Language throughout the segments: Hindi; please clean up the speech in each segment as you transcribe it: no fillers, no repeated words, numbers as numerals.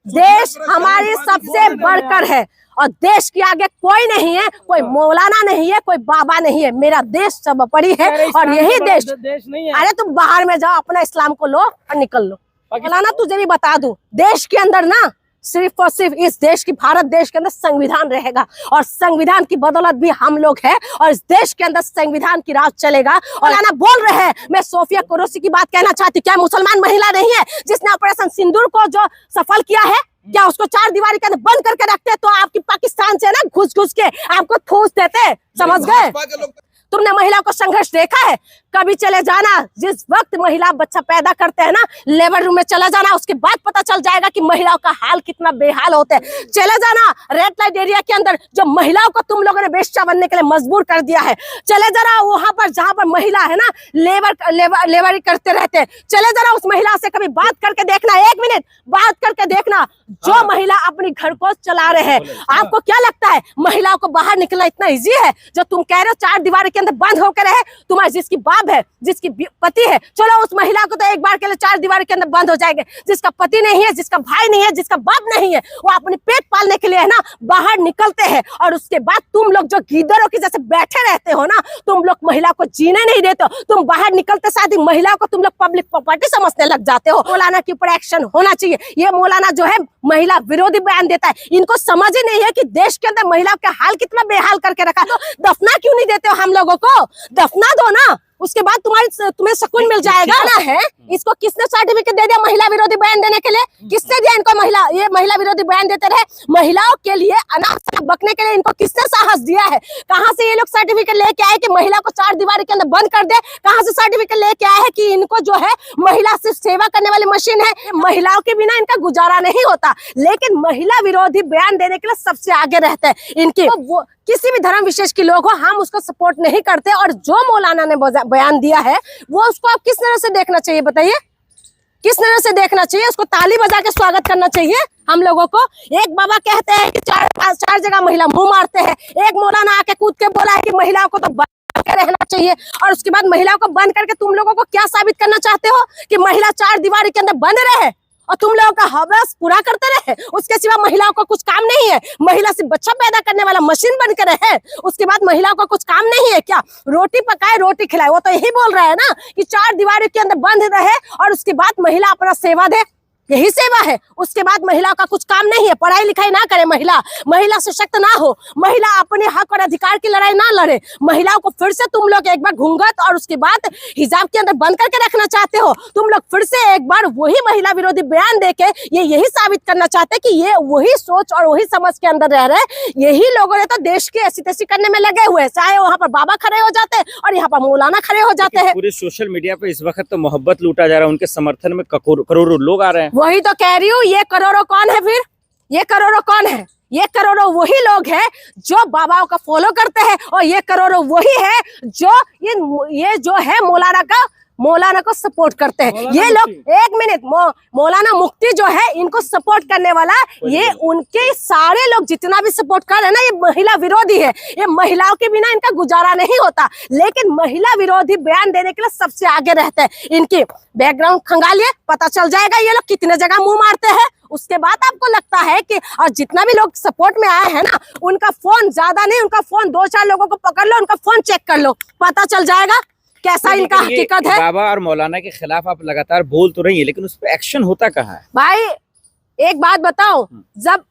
देश हमारी सबसे बढ़कर है और देश के आगे कोई नहीं है, कोई मौलाना नहीं है, कोई बाबा नहीं है। मेरा देश सब बड़ी है और यही देश नहीं है। अरे तुम बाहर में जाओ, अपना इस्लाम को लो और निकल लो। मौलाना तुझे भी बता दूं, देश के अंदर ना सिर्फ और सिर्फ इस देश की, भारत देश के अंदर संविधान रहेगा और संविधान की बदौलत भी हम लोग हैं और इस देश के अंदर संविधान की राज चलेगा। और मौलाना बोल रहे हैं, मैं सोफिया कुरैशी की बात कहना चाहती, क्या मुसलमान महिला नहीं है जिसने ऑपरेशन सिंदूर को जो सफल किया है? क्या उसको चार दीवारी के अंदर बंद करके रखते तो आपकी पाकिस्तान से ना घुस घुस के आपको ठूस देते? समझ गए? तुमने महिला को संघर्ष देखा है? कभी चले जाना, जिस वक्त महिला बच्चा पैदा करते हैं ना, लेबर रूम में चला जाना, उसके बाद पता चल जाएगा कि महिलाओं का हाल कितना बेहाल होता है। चले जाना रेड लाइट एरिया के अंदर, जो महिलाओं को तुम लोगों ने बेश्या बनने के लिए मजबूर कर दिया है। चले जाना वहां पर जहां पर महिला है ना लेबर करते रहते हैं। चले जाना उस महिला से कभी बात करके देखना, 1 मिनट बात करके देखना, जो महिला अपनी घर को चला रहे हैं। आपको क्या लगता है महिलाओं को बाहर निकलना इतना ईजी है? जो तुम कह रहे हो चार दीवारी के अंदर बंद होकर रहे, तुम्हारे जिसकी बाप है, जिसकी पति है, चलो उस महिला को तो एक बार के लिए चार दीवारी के अंदर बंद हो जाएंगे। जिसका पति नहीं है, जिसका भाई नहीं है, जिसका बाप नहीं है, वो अपने पेट पालने के लिए है ना बाहर निकलते हैं। और उसके बाद तुम लोग जो गीदड़ों की जैसे बैठे रहते हो ना, तुम लोग महिला को जीने नहीं देते हो। तुम बाहर निकलते साथ ही महिला को तुम लोग पब्लिक प्रॉपर्टी समझने लग जाते हो। मौलाना के ऊपर एक्शन होना चाहिए। ये मौलाना जो है महिला विरोधी बयान देता है, इनको समझ ही नहीं है कि देश के अंदर महिलाओं का हाल कितना बेहाल करके रखा। तो दफना क्यों नहीं देते हो हम लोगों को? दफना दो ना, उसके बाद तुम्हें सुकून मिल जाएगा ना। है इसको किसने सर्टिफिकेट दे दिया महिला विरोधी बयान देने के लिए? किसने दिया इनको? ये महिला विरोधी बयान देते रहे, महिलाओं के लिए अनाप बकने के लिए इनको किसने साहस दिया है? कहाँ से ये लोग सर्टिफिकेट लेके आए कि महिला को चार दीवारी के अंदर बंद कर दे? कहाँ से सर्टिफिकेट लेके आए है कि इनको जो है महिला सिर्फ सेवा करने वाली मशीन है? महिलाओं के बिना इनका गुजारा नहीं होता। लेकिन महिला विरोधी बयान देने के लिए सबसे आगे रहते हैं इनकी। वो किसी भी धर्म विशेष के लोग हो, हम उसको सपोर्ट नहीं करते। और जो मौलाना ने बयान दिया है वो उसको आप किस तरह से देखना चाहिए बताइए? किस तरह से देखना चाहिए? उसको ताली बजा के स्वागत करना चाहिए हम लोगों को। एक बाबा कहते हैं कि चार जगह महिला मुंह मारते हैं, एक मौलाना आके कूद के बोला है कि महिलाओं को तो बंद करके रहना चाहिए। और उसके बाद महिलाओं को बंद करके तुम लोगों को क्या साबित करना चाहते हो? कि महिला चार दीवारी के अंदर बंद रहे और तुम लोगों का हवस पूरा करते रहे। उसके सिवा महिलाओं को कुछ काम नहीं है? महिला सिर्फ बच्चा पैदा करने वाला मशीन बन कर रहे, उसके बाद महिलाओं को कुछ काम नहीं है क्या? रोटी पकाए रोटी खिलाए, वो तो यही बोल रहा है ना कि चार दीवारी के अंदर बंद रहे और उसके बाद महिला अपना सेवा दे, यही सेवा है। उसके बाद महिला का कुछ काम नहीं है, पढ़ाई लिखाई ना करे, महिला सशक्त ना हो, महिला अपने हक और अधिकार की लड़ाई ना लड़े। महिलाओं को फिर से तुम लोग एक बार घूंघट और उसके बाद हिजाब के अंदर बंद करके रखना चाहते हो। तुम लोग फिर से एक बार वही महिला विरोधी बयान देके ये यही साबित करना चाहते कि ये वही सोच और वही समझ के अंदर रह रहे। यही लोगों ने तो देश की ऐसी तैसी करने में लगे हुए, चाहे वहाँ पर बाबा खड़े हो जाते हैं और यहाँ पर मौलाना खड़े हो जाते हैं। पूरे सोशल मीडिया पे इस वक्त तो मोहब्बत लूटा जा रहा है, उनके समर्थन में करोड़ों लोग आ रहे हैं। वही तो कह रही हूँ, ये करोड़ों कौन है? फिर ये करोड़ों कौन है? ये करोड़ों वही लोग हैं जो बाबाओं का फॉलो करते हैं और ये करोड़ों वही है जो ये जो है मौलाना को सपोर्ट करते हैं। ये लोग 1 मिनट, मौलाना मुफ्ती जो है इनको सपोर्ट करने वाला, ये उनके सारे लोग जितना भी सपोर्ट कर रहे हैं ना, ये महिला विरोधी है। ये महिलाओं के बिना इनका गुजारा नहीं होता। लेकिन महिला विरोधी बयान देने के लिए सबसे आगे रहते हैं। इनकी बैकग्राउंड खंगालिए, पता चल जाएगा ये लोग कितने जगह मुंह मारते हैं। उसके बाद आपको लगता है कि और जितना भी लोग सपोर्ट में आए हैं ना, उनका फोन ज्यादा नहीं, उनका फोन 2-4 लोगों को पकड़ लो, उनका फोन चेक कर लो, पता चल जाएगा कैसा इनका हकीकत है। बाबा और मौलाना के खिलाफ आप लगातार बोल तो रही है, लेकिन उस पर एक्शन होता कहाँ है? भाई एक बात बताओ, जब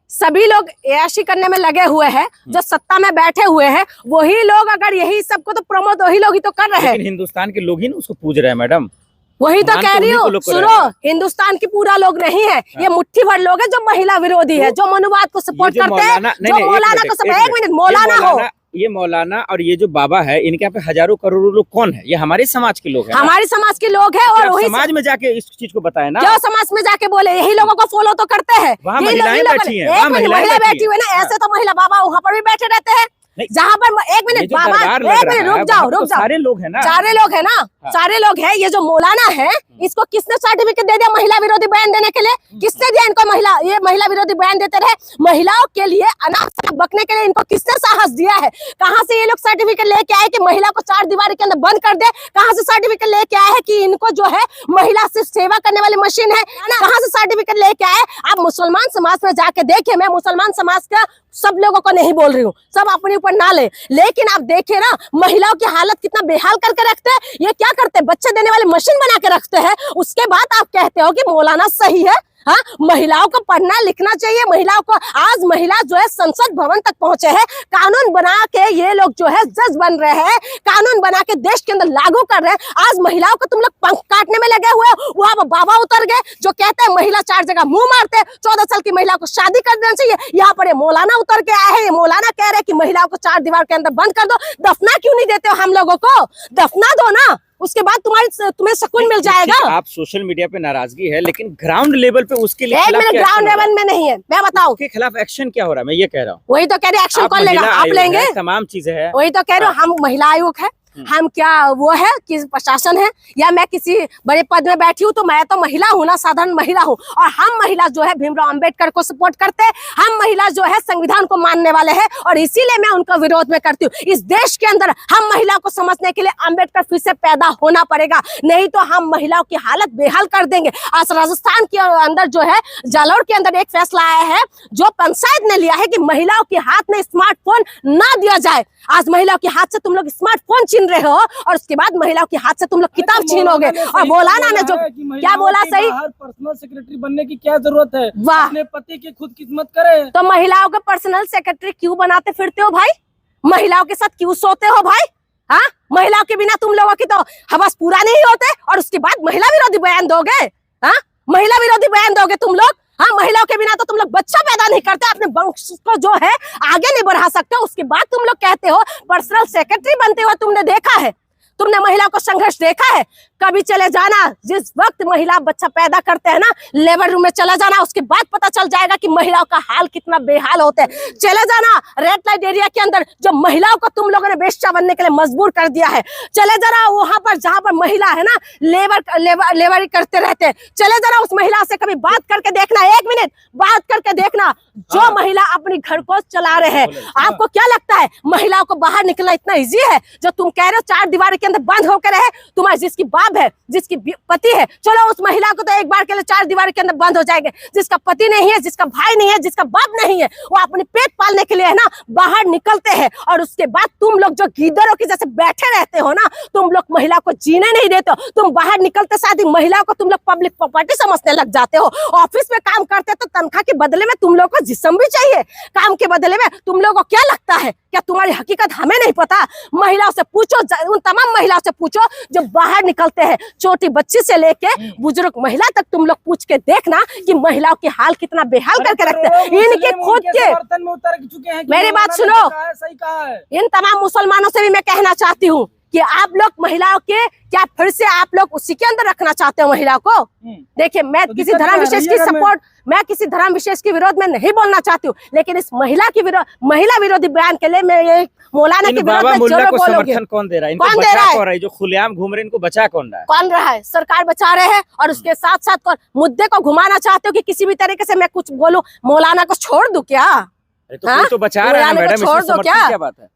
सभी लोग ऐशी करने में लगे हुए हैं, जो सत्ता में बैठे हुए हैं, वही लोग अगर यही सबको तो प्रमोद वही लोग ही तो कर रहे हैं। हिंदुस्तान के लोग ही ना उसको पूज रहे हैं मैडम। वही तो कह रही हूँ, सुनो, हिंदुस्तान की पूरा लोग नहीं है, ये मुट्ठी भर लोग है जो महिला विरोधी है, जो मनुवाद को सपोर्ट करते हैं, जो मौलाना को सपोर्ट। 1 मिनट, मौलाना हो, ये मौलाना और ये जो बाबा है, इनके यहाँ पे हजारों करोड़ों लोग कौन है? ये हमारे समाज के लोग हैं। हमारे समाज के लोग हैं। और वही समाज में जाके इस चीज को बताए ना, क्या समाज में जाके बोले, यही लोगों को फॉलो तो करते हैं। वहाँ महिलाएं बैठी हैं, महिला बैठी हुई ना, ऐसे तो महिला बाबा वहाँ पर भी बैठे रहते हैं। जहाँ पर 1 मिनट बाबा, 1 मिनट रुक जाओ, सारे लोग हैं ना, सारे लोग है ना, सारे लोग हैं। ये जो मौलाना है इसको किसने सर्टिफिकेट दे दिया महिला विरोधी बयान देने के लिए? किसने दिया इनको महिला विरोधी बयान देते रहे? महिलाओं के लिए अनाप बकने के लिए इनको किसने साहस दिया है? कहाँ से ये लोग सर्टिफिकेट लेके आए कि महिला को 4 दीवारी के अंदर बंद कर दे? कहाँ से सर्टिफिकेट लेके आए हैं कि इनको जो है महिला से सेवा करने वाली मशीन है? कहाँ से सर्टिफिकेट लेके आए? आप मुसलमान समाज में जाके देखे, मैं मुसलमान समाज का सब लोगों को नहीं बोल रही हूँ, सब अपने ऊपर ना ले, लेकिन आप देखे ना महिलाओं की हालत कितना बेहाल करके रखते हैं। ये क्या करते हैं? बच्चे देने वाली मशीन बना के रखते हैं। उसके बाद आप कहते हो कि मौलाना सही है। हाँ, महिलाओं को पढ़ना लिखना चाहिए। महिलाओं को आज महिला जो है संसद भवन तक पहुंचे हैं, कानून बना के ये लोग जो है जज बन रहे हैं, कानून बना के देश के अंदर लागू कर रहे हैं। आज महिलाओं को तुम लोग पंख काटने में लगे हुए हो। वहां बाबा उतर गए जो कहते हैं महिला 4 जगह मुंह मारते हैं, 14 साल की महिला को शादी कर देना चाहिए। यहाँ पर ये मौलाना उतर के आए हैं, ये मौलाना कह रहे हैं कि महिलाओं को 4 दीवार के अंदर बंद कर दो। दफना क्यों नहीं देते हो हम लोगों को? दफना दो ना, उसके बाद तुम्हें सुकून मिल जाएगा। आप सोशल मीडिया पे नाराजगी है, लेकिन ग्राउंड लेवल पे उसके लिए ग्राउंड लेवल में नहीं है। मैं बताऊं के खिलाफ एक्शन क्या हो रहा है? मैं ये कह रहा हूँ, वही तो कह रहे एक्शन कौन लेगा? आप लेंगे। तमाम चीजें हैं, वही तो कह रहे हो। हम महिला आयोग है, हम क्या वो है कि प्रशासन है, या मैं किसी बड़े पद में बैठी हूँ तो मैं तो महिला हूँ ना, साधारण महिला हूँ। और हम महिला जो है भीमराव अंबेडकर को सपोर्ट करते हैं, हम महिला जो है संविधान को मानने वाले हैं, और इसीलिए मैं उनका विरोध में करती हूँ। इस देश के अंदर हम महिला को समझने के लिए अंबेडकर फिर से पैदा होना पड़ेगा, नहीं तो हम महिलाओं की हालत बेहाल कर देंगे। आज राजस्थान के अंदर जो है जालौर के अंदर एक फैसला आया है जो पंचायत ने लिया है कि महिलाओं के हाथ में स्मार्टफोन ना दिया जाए। आज महिलाओं के हाथ से तुम लोग स्मार्टफोन छीन रहे हो, और उसके बाद महिलाओं के हाथ से तुम लोग किताब छीनोगे। और मौलाना ने जो क्या बोला सही, पर्सनल सेक्रेटरी बनने की क्या जरूरत है? वाह, अपने पति की खुद खिदमत करे। तो महिलाओं को पर्सनल सेक्रेटरी क्यों बनाते फिरते हो भाई? महिलाओं के साथ क्यों सोते हो भाई? हाँ, महिलाओं के बिना तुम लोगों की तो हवस पूरा नहीं होते, और उसके बाद महिला विरोधी बयान दोगे? हाँ, महिला विरोधी बयान दोगे तुम लोग? हाँ, महिलाओं के बिना तो तुम लोग बच्चा पैदा नहीं करते, अपने वंश को जो है आगे नहीं बढ़ा सकते। उसके बाद तुम लोग कहते हो पर्सनल सेक्रेटरी बनते हो। तुमने देखा है, तुमने महिला को संघर्ष देखा है? कभी चले जाना, जिस वक्त महिला बच्चा पैदा करते हैं ना, लेबर रूम में चला जाना, उसके बाद पता चल जाएगा कि महिलाओं का हाल कितना बेहाल होता है। चले जाना रेड लाइट एरिया के अंदर, जो महिलाओं को तुम लोगों ने बेश्या बनने के लिए मजबूर कर दिया है। चले जाना वहां पर जहां पर महिला है ना लेबर करते रहते हैं। चले जाना उस महिला से कभी बात करके देखना, 1 मिनट बात करके देखना, जो महिला अपनी घर को चला रहे हैं। आपको क्या लगता है महिलाओं को बाहर निकलना इतना ईजी है? जो तुम कह रहे हो 4 दीवार के अंदर बंद होकर रहे, तुम्हारे जिसकी बाप है, जिसकी पति है, चलो उस महिला को तो एक बार के लिए 4 दीवार के अंदर बंद हो जाएंगे। जिसका पति नहीं है, जिसका भाई नहीं है, जिसका बाप नहीं है, वो अपने पेट पालने के लिए है ना बाहर निकलते हैं। और उसके बाद तुम लोग जो गीदड़ों की जैसे बैठे रहते हो ना, तुम लोग महिला को जीने नहीं देते हो। तुम बाहर निकलते साथ ही महिलाओं को तुम लोग पब्लिक प्रॉपर्टी समझने लग जाते हो। ऑफिस में काम करते तो तनख्वाह के बदले में तुम लोग को जिस्म भी चाहिए, काम के बदले में। तुम लोगों को क्या लगता है, क्या तुम्हारी हकीकत हमें नहीं पता? महिलाओं से पूछो, उन तमाम महिलाओं से पूछो जो बाहर निकलते हैं, छोटी बच्ची से लेके बुजुर्ग महिला तक तुम लोग पूछ के देखना कि महिलाओं के हाल कितना बेहाल करके रखते हैं। इनके खुद के बर्तन में उतर चुके हैं। मेरी बात सुनो, सही कहा है। इन तमाम मुसलमानों से भी मैं कहना चाहती हूँ कि आप लोग महिलाओं के क्या फिर से आप लोग उसी के अंदर रखना चाहते हो महिला को? देखिए, मैं किसी धर्म विशेष की सपोर्ट, मैं किसी धर्म विशेष के विरोध में नहीं बोलना चाहती हूँ, लेकिन इस महिला विरोधी बयान के लिए मैं ये मौलाना के विरोध में जरूर बोलूंगी। कौन दे रहा है? कौन दे रहा है? जो खुलेआम घूम रहे हैं, इनको बचा कौन रहा है? कौन रहा है? सरकार बचा रहे हैं। और उसके साथ साथ मुद्दे को घुमाना चाहते हो कि किसी भी तरीके से मैं कुछ बोलूं, मौलाना को छोड़ दूं क्या? तो बचा रहा है मैडम, छोड़ दो क्या बात है?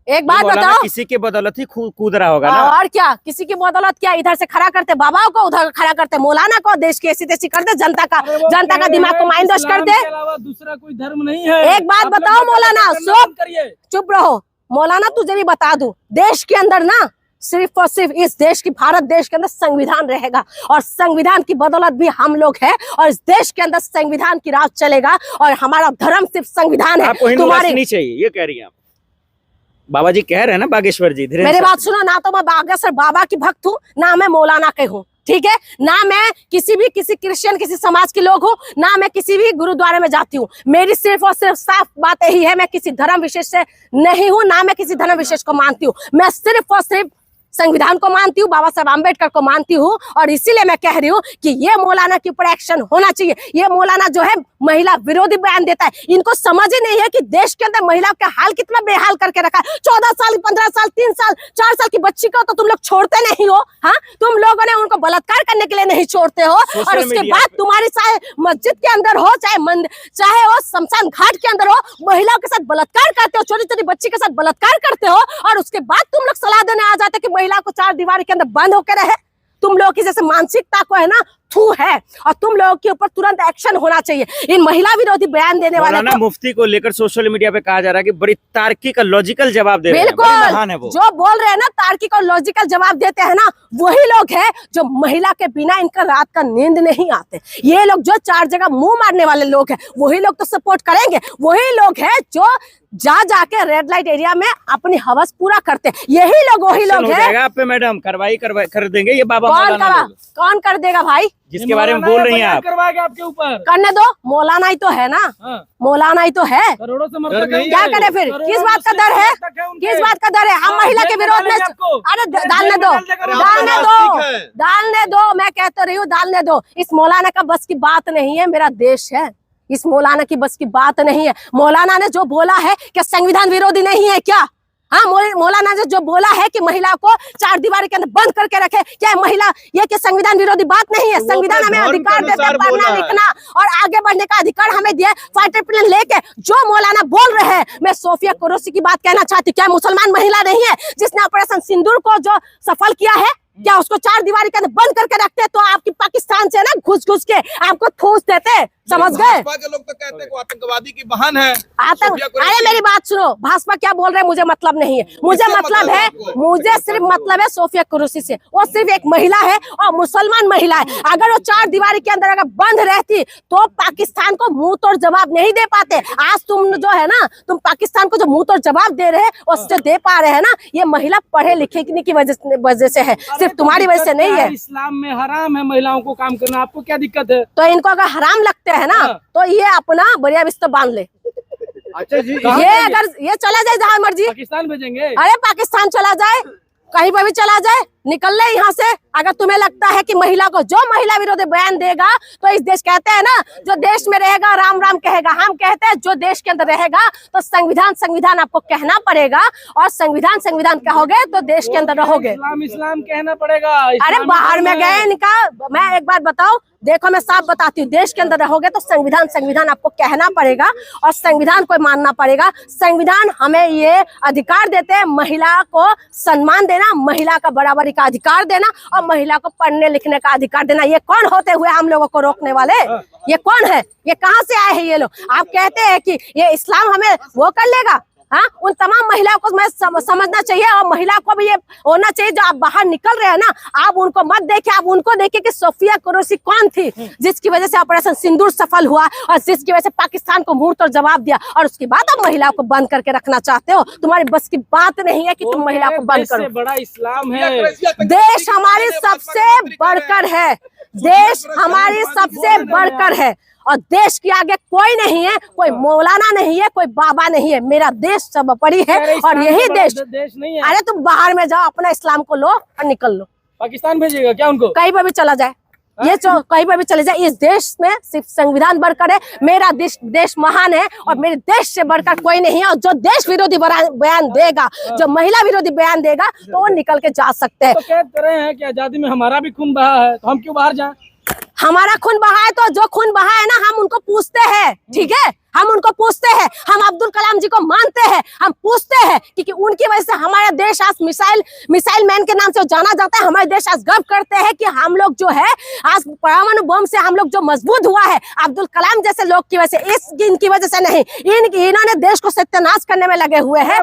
एक बात बताओ, किसी के बदौलत ही कूद रहा होगा ना? और क्या, किसी की बदौलत क्या? इधर से खड़ा करते बाबाओं को, उधर खड़ा करते मौलाना को, देश की ऐसी तैसी कर दे, जनता का दिमाग को माइंड वॉश कर दे। दूसरा कोई धर्म नहीं है। एक बात बताओ मौलाना, चुप रहो मौलाना, तुझे भी बता दूं, देश के अंदर ना सिर्फ और सिर्फ इस देश की, भारत देश के अंदर संविधान रहेगा, और संविधान की बदौलत भी हम लोग हैं, और इस देश के अंदर संविधान की राज चलेगा, और हमारा धर्म सिर्फ संविधान है। तुम्हारी नहीं चाहिए, ये कह रही है आप? बाबा जी कह रहे हैं ना, बागेश्वर जी, मेरी बात सुनो, ना तो मैं बागेश्वर बाबा की भक्त हूँ, ना मैं मौलाना के हूँ, ठीक है? ना मैं किसी क्रिश्चियन किसी समाज के लोग हूँ, ना मैं किसी भी गुरुद्वारे में जाती हूँ। मेरी सिर्फ और सिर्फ साफ बात यही है, मैं किसी धर्म विशेष से नहीं हूँ, ना मैं किसी धर्म विशेष को मानती हूँ। मैं सिर्फ और सिर्फ संविधान को मानती हूँ, बाबा साहब आम्बेडकर को मानती हूँ, और इसीलिए मैं कह रही हूँ कि ये मौलाना के ऊपर एक्शन होना चाहिए। ये मौलाना जो है महिला विरोधी बयान देता है। इनको समझ ही नहीं है कि देश के अंदर महिलाओं का हाल कितना बेहाल करके रखा है। 14 साल, 15 साल, 3 साल, 4 साल की बच्ची को तो तुम लोग छोड़ते नहीं हो। हाँ, तुम लोगों ने उनको बलात्कार करने के लिए नहीं छोड़ते हो, और उसके बाद तुम्हारी चाहे मस्जिद के अंदर हो, चाहे वो शमशान घाट के अंदर हो, महिलाओं के साथ बलात्कार करते हो, छोटी छोटी बच्ची के साथ बलात्कार करते हो, और उसके बाद तुम लोग सलाह देने आ जाते कि महिला को 4 दीवार के अंदर बंद होकर रहे। तुम लोगों की जैसे मानसिकता को है ना, थू है, और तुम लोगों के ऊपर तुरंत एक्शन होना चाहिए। इन महिला विरोधी बयान देने वाले मौलाना मुफ्ती को लेकर सोशल मीडिया पे कहा जा रहा है कि बड़ी तार्किक और लॉजिकल जवाब दे रहे हैं, बड़े महान है वो। जो बोल रहे हैं ना, तार्किक और लॉजिकल जवाब देते हैं ना, वही लोग हैं जो महिला के बिना इनका रात का नींद नहीं आते। ये लोग जो 4 जगह मुंह मारने वाले लोग हैं, वही लोग तो सपोर्ट करेंगे। वही लोग हैं जो जा जाके रेड लाइट एरिया में अपनी हवस पूरा करते हैं। यही लोग वही लोग हैं। आप पे मैडम कार्रवाई कर देंगे ये बाबा कौन कर देगा भाई, जिसके बारे में बोल रही हैं आप? करवाएगा आपके ऊपर, करने दो। मौलाना ही तो है ना, मौलाना ही तो है। करोड़ों समर्थक हैं। क्या करे फिर? किस बात का डर है? किस बात का डर है? हम महिला के विरोध में, अरे डालने दो, डालने दो, डालने दो। मैं कहते रही हूँ, डालने दो। इस मौलाना का बस की बात नहीं है, मेरा देश है। इस मौलाना की बस की बात नहीं है। मौलाना ने जो बोला है क्या संविधान विरोधी नहीं है क्या? हाँ, मौलाना ने जो बोला है कि महिला को 4 दीवार के अंदर बंद करके रखे, क्या महिला ये कि संविधान विरोधी बात नहीं है? संविधान हमें अधिकार देता है पढ़ना लिखना और आगे बढ़ने का अधिकार हमें दिया। फाइटर प्लेन लेके जो मौलाना बोल रहे हैं, मैं सोफिया कुरैशी की बात कहना चाहती हूँ। क्या मुसलमान महिला नहीं है जिसने ऑपरेशन सिंदूर को जो सफल किया है? क्या उसको 4 दीवारी के अंदर बंद करके रखते तो आपकी पाकिस्तान से ना घुस के आपको ठूस देते? समझ गए? भाजपा के लोग तो कहते हैं कि वो आतंकवादी की बहन है। अरे मेरी बात सुनो, भाजपा क्या बोल रहे हैं मुझे मतलब नहीं है। मुझे मतलब है, मुझे सिर्फ मतलब है सोफिया कुरैशी से। वो सिर्फ एक महिला है और मुसलमान महिला है। अगर वो 4 दीवारी के अंदर अगर बंद रहती तो पाकिस्तान को मुंह तोड़ जवाब नहीं दे पाते। आज तुम जो है ना, तुम पाकिस्तान को जो मुंह तोड़ जवाब दे रहे हैं, उससे दे पा रहे हैं ना, ये महिला पढ़े लिखे की वजह से है, सिर्फ तुम्हारी वजह से नहीं है। इस्लाम में हराम है महिलाओं को काम करना, आपको क्या दिक्कत है? तो इनको अगर हराम लगते है ना, तो ये अपना बढ़िया बिस्तर बांध ले। अच्छा जी, ये अगर ये चला जाए जहाँ मर्जी, पाकिस्तान भेजेंगे। अरे पाकिस्तान चला जाए, कहीं पर भी चला जाए, निकल ले यहाँ से। अगर तुम्हें लगता है कि महिला को जो महिला विरोधी बयान देगा, तो इस देश कहते हैं ना, जो देश में रहेगा राम राम कहेगा। हम कहते हैं जो देश के अंदर रहेगा तो संविधान संविधान आपको कहना पड़ेगा, और संविधान संविधान कहोगे तो देश के अंदर रहोगे। इस्लाम इस्लाम कहना पड़ेगा। अरे बाहर में गए इनका, मैं एक बात बताऊं, देखो मैं साफ बताती हूँ, देश के अंदर रहोगे तो संविधान संविधान आपको कहना पड़ेगा और संविधान को मानना पड़ेगा। संविधान हमें ये अधिकार देते हैं महिला को सम्मान देना, महिला का बराबरी का अधिकार देना और महिला को पढ़ने लिखने का अधिकार देना। ये कौन होते हुए हम लोगों को रोकने वाले? ये कौन है? ये कहाँ से आए हैं ये लोग? आप कहते हैं कि ये इस्लाम हमें वो कर लेगा। हाँ, उन तमाम महिलाओं को मैं समझना चाहिए, और महिला को भी ये होना चाहिए जो आप बाहर निकल रहे हैं ना, आप उनको मत देखे, आप उनको देखे कि सोफिया कुरैशी कौन थी जिसकी वजह से ऑपरेशन सिंदूर सफल हुआ और जिसकी वजह से पाकिस्तान को मुंह तोड़ जवाब दिया, और उसके बाद आप महिलाओं को बंद करके रखना चाहते हो। तुम्हारी बस की बात नहीं है कि तुम महिला को बंद करो। बड़ा इस्लाम है, देश हमारी सबसे बढ़कर है, देश हमारी सबसे बढ़कर है, और देश के आगे कोई नहीं है, कोई मौलाना नहीं है, कोई बाबा नहीं है। मेरा देश सर्वोपरि है और यही देश नहीं है। अरे तुम बाहर में जाओ, अपना इस्लाम को लो और निकल लो। पाकिस्तान भेजेगा क्या उनको? कहीं पर भी चला जाए, ये कहीं पर भी चले जाए, इस देश में सिर्फ संविधान बढ़कर है। मेरा देश महान है और मेरे देश से बढ़कर कोई नहीं है। और जो देश विरोधी बयान देगा, जो महिला विरोधी बयान देगा, तो वो निकल के जा सकते हैं। तो कह रहे हैं कि आजादी में हमारा भी खून बहा है, तो हम क्यों बाहर जाएं? हमारा खून बहा है तो जो खून बहा है ना, हम उनको पूछते हैं, ठीक है? हम उनको पूछते हैं। हम अब्दुल कलाम जी को मानते हैं, हम पूछते हैं क्योंकि उनकी वजह से हमारा देश आज मिसाइल मैन के नाम से जाना जाता है। हमारे देश आज गर्व करते हैं कि हम लोग जो है आज परमाणु बम से हम लोग जो मजबूत हुआ है, अब्दुल कलाम जैसे लोग की वजह से, इनकी वजह से नहीं। इन्होंने देश को सत्यानाश करने में लगे हुए हैं।